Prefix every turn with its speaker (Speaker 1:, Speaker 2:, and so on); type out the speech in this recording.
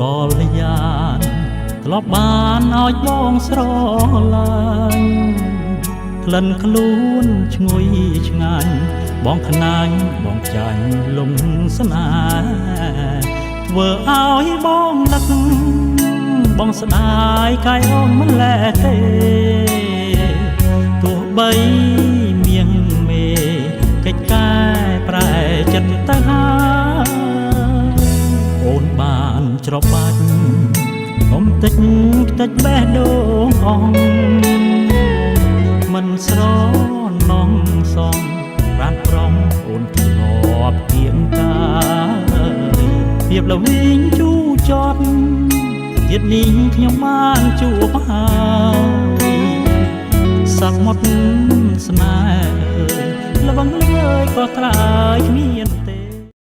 Speaker 1: កលយានធ្លាប់បានឲ្យបងស្រឡាញ់ក្លិនខ្លួនឈ្ងុយឆ្ងាញ់បងខ្នាញ់បងចាញ់លំស្នេហ៍ធ្វើឲ្យបងនឹកបងស្ដាយកាយអូនមិនលែទេទោះបីមៀងមេកិច្ចកែប្រែចិត្តទៅហើយអូនបានច្របាច់កុំតិចតិចបេះដូងអងមិនស្រណងសងប្រានប្រំអូនធ្លាប់គៀងកាពីបលវិញជូចត់ទៀតនេះខ្ញុំបានជួបហើយសមុទ្រស្នេហ៍ល្វឹងល្វើយក៏ត្រើយគ្មាន